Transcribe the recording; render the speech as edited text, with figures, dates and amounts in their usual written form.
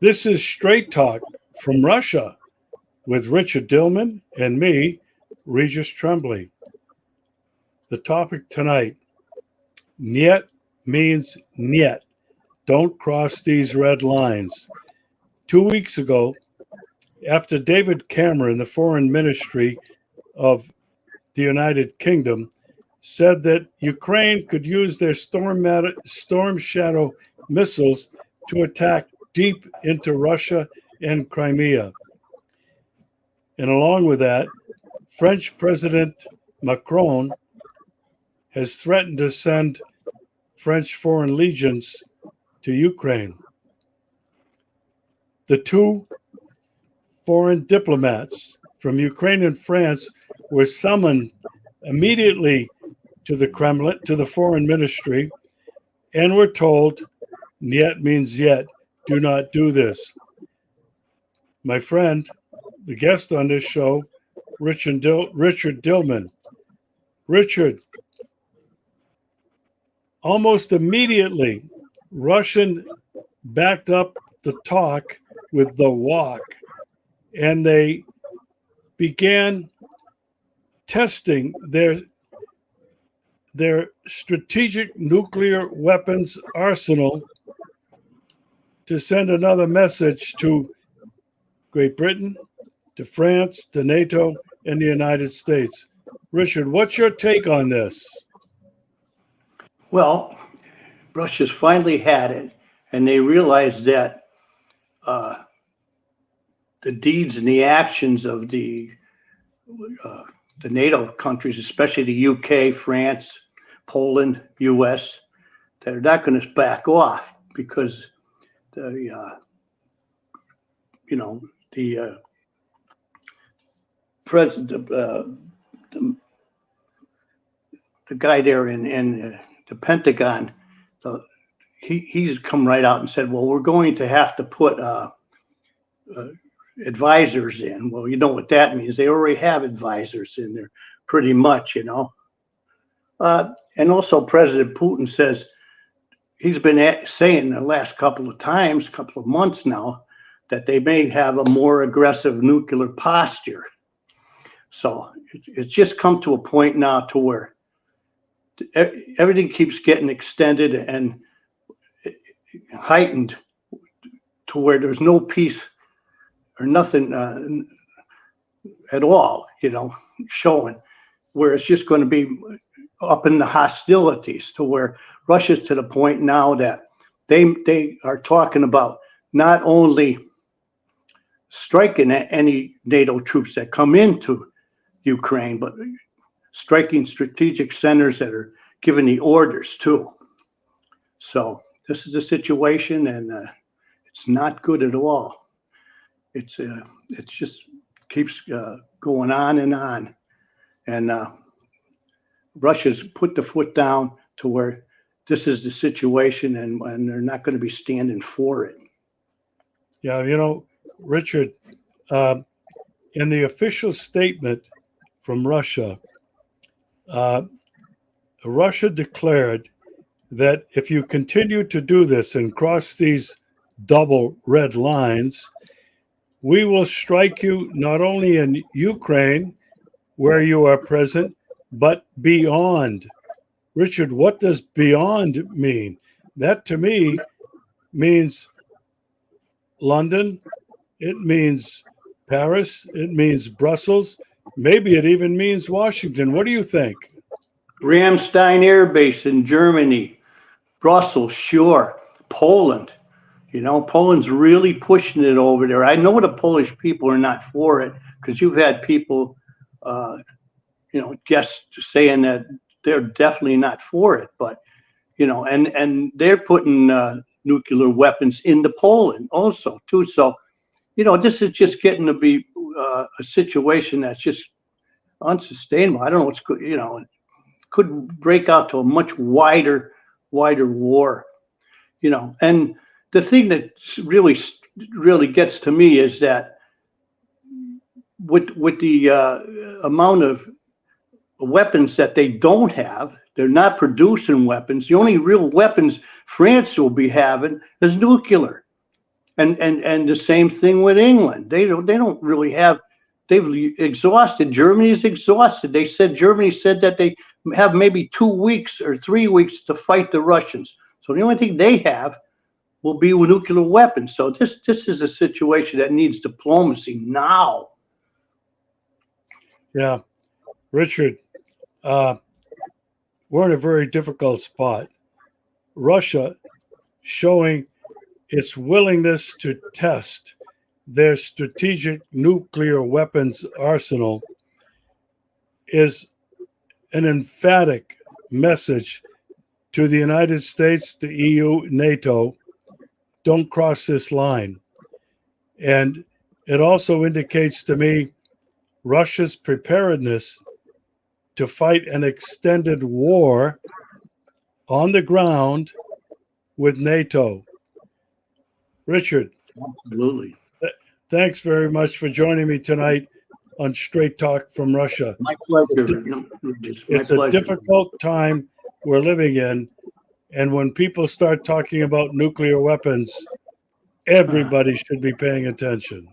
This is Straight Talk from Russia with Richard Dihlman and me, Regis Tremblay. The topic tonight, Niet means Niet. Don't cross these red lines. 2 weeks ago, after David Cameron, the foreign ministry of the United Kingdom, said that Ukraine could use their Storm Shadow missiles to attack deep into Russia and Crimea. And along with that, French President Macron has threatened to send French foreign legions to Ukraine. The two foreign diplomats from Ukraine and France were summoned immediately to the Kremlin, to the foreign ministry, and were told, Niet means yet, do not do this. My friend, the guest on this show, Richard Dihlman. Richard, almost immediately, Russian backed up the talk with the walk, and they began testing their strategic nuclear weapons arsenal to send another message to Great Britain, to France, to NATO, and the United States. Richard, what's your take on this? Well, Russia's finally had it, and they realized that the deeds and the actions of the NATO countries, especially the UK, France, Poland, US, they're not going to back off because the president, the guy there in the Pentagon, he's come right out and said, well, we're going to have to put advisors in. Well, you know what that means. They already have advisors in there pretty much, And also President Putin says he's been saying the last couple of months now, that they may have a more aggressive nuclear posture. So it's just come to a point now to where everything keeps getting extended and heightened to where there's no peace or nothing at all, showing, where it's just going to be up in the hostilities, to where Russia's to the point now that they are talking about not only striking at any NATO troops that come into Ukraine, but striking strategic centers that are giving the orders too. So this is the situation, and it's not good at all. It's just keeps going on, and Russia's put the foot down to where this is the situation, and they're not going to be standing for it. Yeah, Richard, in the official statement from Russia, Russia declared that if you continue to do this and cross these double red lines, we will strike you not only in Ukraine, where you are present, but beyond. Richard, what does beyond mean? That to me means London, it means Paris, it means Brussels, maybe it even means Washington. What do you think? Ramstein Air Base in Germany, Brussels, sure, Poland. Poland's really pushing it over there. I know the Polish people are not for it, because you've had people, guests saying that they're definitely not for it. But, and they're putting nuclear weapons into Poland also, too. So, this is just getting to be a situation that's just unsustainable. I don't know what's good, it could break out to a much wider war, and the thing that really gets to me is that with the amount of weapons that they don't have, they're not producing weapons. The only real weapons France will be having is nuclear. And the same thing with England. They don't really have. They've exhausted. Germany's exhausted. Germany said that they have maybe 2 weeks or 3 weeks to fight the Russians. So the only thing they have will be with nuclear weapons. So this is a situation that needs diplomacy now. Yeah, Richard, we're in a very difficult spot. Russia showing its willingness to test their strategic nuclear weapons arsenal is an emphatic message to the United States, the EU, NATO. Don't cross this line. And it also indicates to me Russia's preparedness to fight an extended war on the ground with NATO. Richard, Absolutely. Thanks very much for joining me tonight on Straight Talk from Russia. My pleasure. It's a difficult time we're living in, and when people start talking about nuclear weapons, everybody should be paying attention.